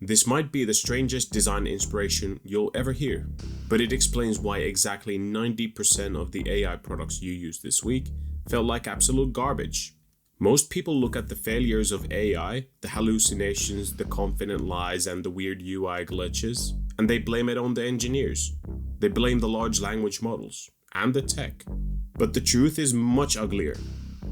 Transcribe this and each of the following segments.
This might be the strangest design inspiration you'll ever hear, but it explains why exactly 90% of the AI products you used this week felt like absolute garbage. Most people look at the failures of AI, the hallucinations, the confident lies, and the weird UI glitches, and they blame it on the engineers. They blame the large language models and the tech. But the truth is much uglier.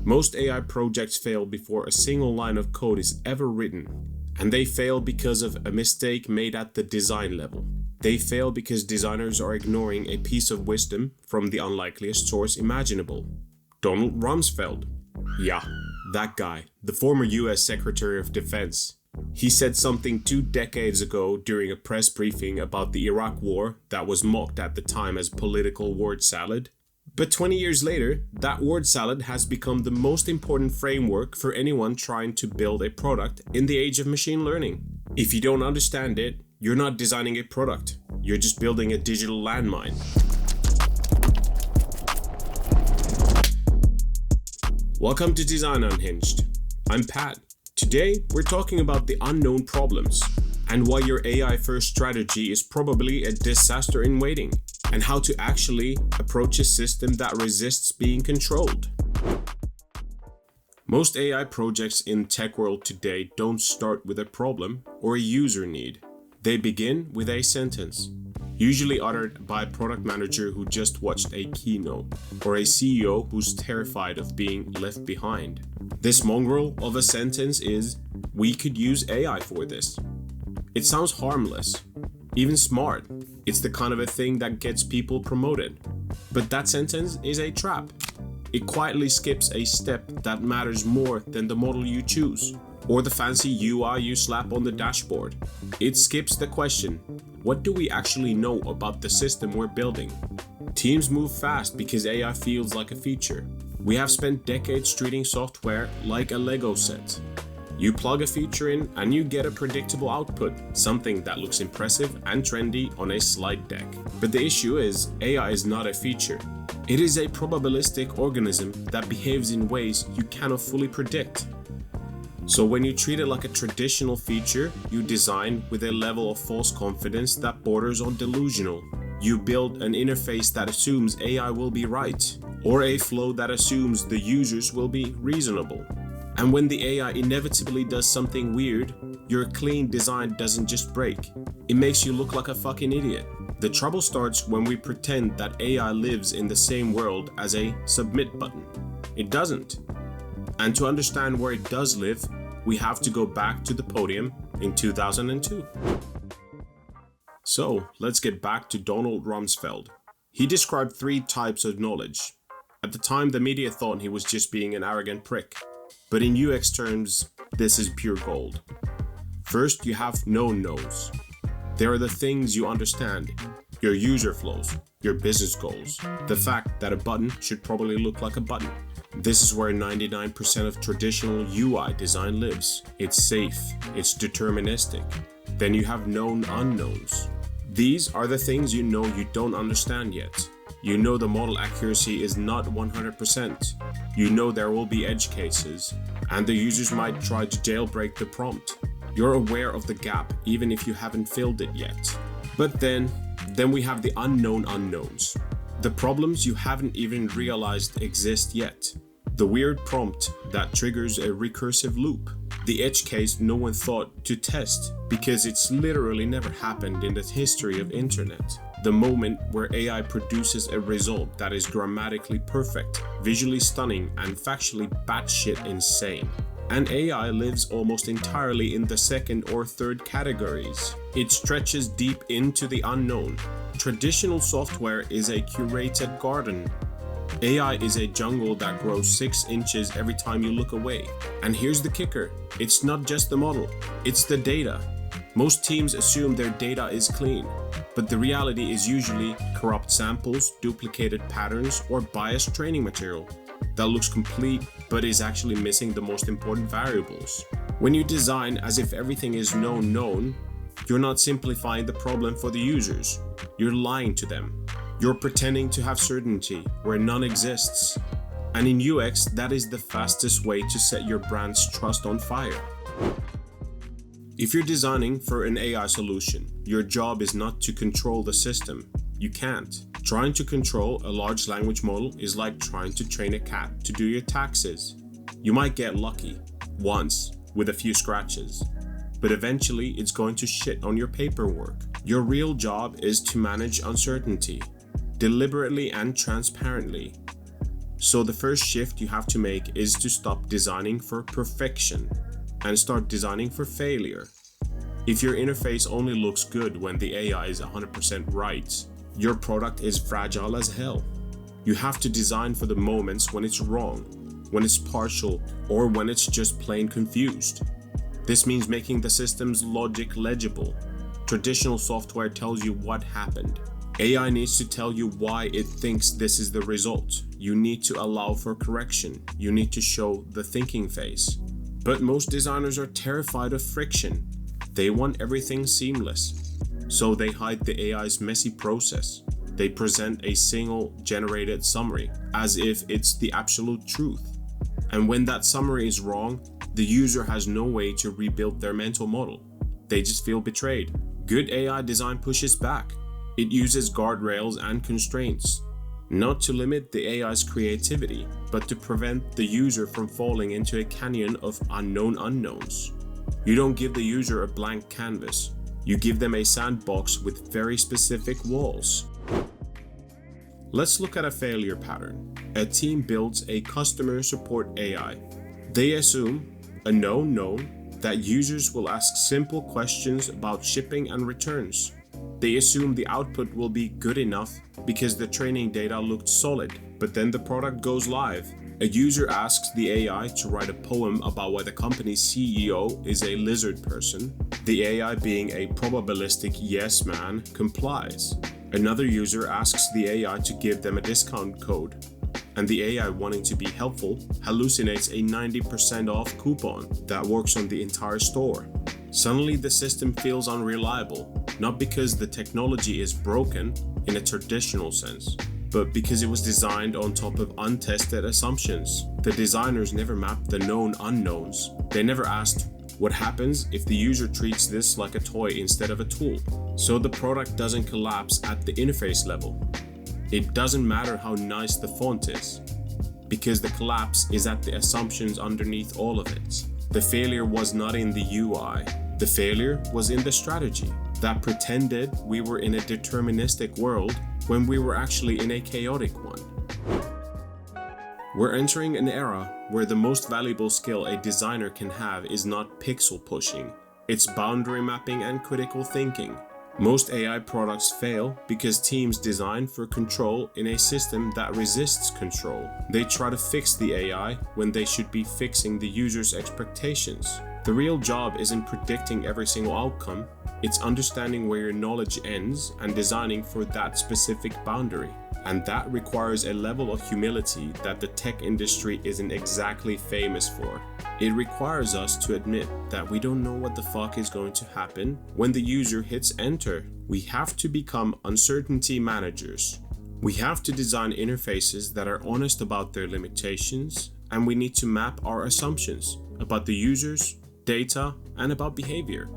Most AI projects fail before a single line of code is ever written. And they fail because of a mistake made at the design level. They fail because designers are ignoring a piece of wisdom from the unlikeliest source imaginable. Donald Rumsfeld. Yeah, that guy, the former US Secretary of Defense. He said something 2 decades ago during a press briefing about the Iraq War that was mocked at the time as political word salad. But 20 years later, that word salad has become the most important framework for anyone trying to build a product in the age of machine learning. If you don't understand it, you're not designing a product. You're just building a digital landmine. Welcome to Design Unhinged. I'm Pat. Today, we're talking about the unknown problems and why your AI-first strategy is probably a disaster in waiting, and how to actually approach a system that resists being controlled. Most AI projects in tech world today don't start with a problem or a user need. They begin with a sentence, usually uttered by a product manager who just watched a keynote, or a CEO who's terrified of being left behind. This mongrel of a sentence is, "We could use AI for this." It sounds harmless, even smart. It's the kind of a thing that gets people promoted. But that sentence is a trap. It quietly skips a step that matters more than the model you choose, or the fancy UI you slap on the dashboard. It skips the question, what do we actually know about the system we're building? Teams move fast because AI feels like a feature. We have spent decades treating software like a Lego set. You plug a feature in and you get a predictable output, something that looks impressive and trendy on a slide deck. But the issue is, AI is not a feature. It is a probabilistic organism that behaves in ways you cannot fully predict. So when you treat it like a traditional feature, you design with a level of false confidence that borders on delusional. You build an interface that assumes AI will be right, or a flow that assumes the users will be reasonable. And when the AI inevitably does something weird, your clean design doesn't just break. It makes you look like a fucking idiot. The trouble starts when we pretend that AI lives in the same world as a submit button. It doesn't. And to understand where it does live, we have to go back to the podium in 2002. So, let's get back to Donald Rumsfeld. He described 3 types of knowledge. At the time, the media thought he was just being an arrogant prick. But in UX terms, this is pure gold. First, you have known knowns. There are the things you understand, your user flows, your business goals, the fact that a button should probably look like a button. This is where 99% of traditional UI design lives. It's safe, it's deterministic. Then you have known unknowns. These are the things you know you don't understand yet. You know the model accuracy is not 100%. You know there will be edge cases, and the users might try to jailbreak the prompt. You're aware of the gap even if you haven't filled it yet. But then we have the unknown unknowns. The problems you haven't even realized exist yet. The weird prompt that triggers a recursive loop. The edge case no one thought to test because it's literally never happened in the history of internet. The moment where AI produces a result that is grammatically perfect, visually stunning, and factually batshit insane. And AI lives almost entirely in the second or third categories. It stretches deep into the unknown. Traditional software is a curated garden. AI is a jungle that grows 6 inches every time you look away. And here's the kicker, it's not just the model, it's the data. Most teams assume their data is clean, but the reality is usually corrupt samples, duplicated patterns, or biased training material that looks complete but is actually missing the most important variables. When you design as if everything is known, you're not simplifying the problem for the users, you're lying to them. You're pretending to have certainty where none exists. And in UX, that is the fastest way to set your brand's trust on fire. If you're designing for an AI solution, your job is not to control the system. You can't. Trying to control a large language model is like trying to train a cat to do your taxes. You might get lucky once with a few scratches, but eventually it's going to shit on your paperwork. Your real job is to manage uncertainty, deliberately and transparently. So the first shift you have to make is to stop designing for perfection and start designing for failure. If your interface only looks good when the AI is 100% right, your product is fragile as hell. You have to design for the moments when it's wrong, when it's partial, or when it's just plain confused. This means making the system's logic legible. Traditional software tells you what happened. AI needs to tell you why it thinks this is the result. You need to allow for correction. You need to show the thinking phase. But most designers are terrified of friction. They want everything seamless. So they hide the AI's messy process. They present a single generated summary as if it's the absolute truth. And when that summary is wrong, the user has no way to rebuild their mental model. They just feel betrayed. Good AI design pushes back. It uses guardrails and constraints, not to limit the AI's creativity, but to prevent the user from falling into a canyon of unknown unknowns. You don't give the user a blank canvas. You give them a sandbox with very specific walls. Let's look at a failure pattern. A team builds a customer support AI. They assume a known known that users will ask simple questions about shipping and returns. They assume the output will be good enough because the training data looked solid, but then the product goes live. A user asks the AI to write a poem about why the company's CEO is a lizard person. The AI, being a probabilistic yes man, complies. Another user asks the AI to give them a discount code, and the AI, wanting to be helpful, hallucinates a 90% off coupon that works on the entire store. Suddenly the system feels unreliable, not because the technology is broken in a traditional sense, but because it was designed on top of untested assumptions. The designers never mapped the known unknowns. They never asked, what happens if the user treats this like a toy instead of a tool? So the product doesn't collapse at the interface level. It doesn't matter how nice the font is, because the collapse is at the assumptions underneath all of it. The failure was not in the UI. The failure was in the strategy that pretended we were in a deterministic world when we were actually in a chaotic one. We're entering an era where the most valuable skill a designer can have is not pixel pushing, it's boundary mapping and critical thinking. Most AI products fail because teams design for control in a system that resists control. They try to fix the AI when they should be fixing the user's expectations. The real job isn't predicting every single outcome, it's understanding where your knowledge ends and designing for that specific boundary. And that requires a level of humility that the tech industry isn't exactly famous for. It requires us to admit that we don't know what the fuck is going to happen when the user hits enter. We have to become uncertainty managers. We have to design interfaces that are honest about their limitations, and we need to map our assumptions about the users, data, and about behavior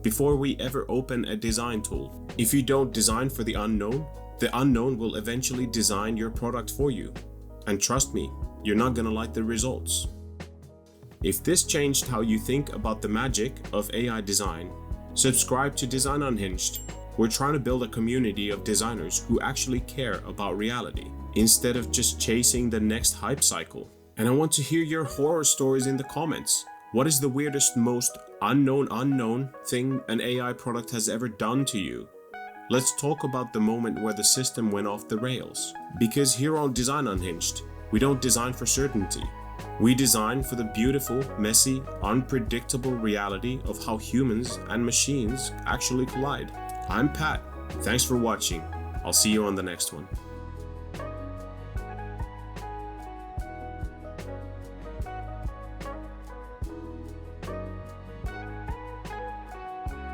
before we ever open a design tool. If you don't design for the unknown will eventually design your product for you. And trust me, you're not gonna like the results. If this changed how you think about the magic of AI design, subscribe to Design Unhinged. We're trying to build a community of designers who actually care about reality, instead of just chasing the next hype cycle. And I want to hear your horror stories in the comments. What is the weirdest, most unknown thing an AI product has ever done to you? Let's talk about the moment where the system went off the rails. Because here on Design Unhinged, we don't design for certainty. We design for the beautiful, messy, unpredictable reality of how humans and machines actually collide. I'm Pat. Thanks for watching. I'll see you on the next one.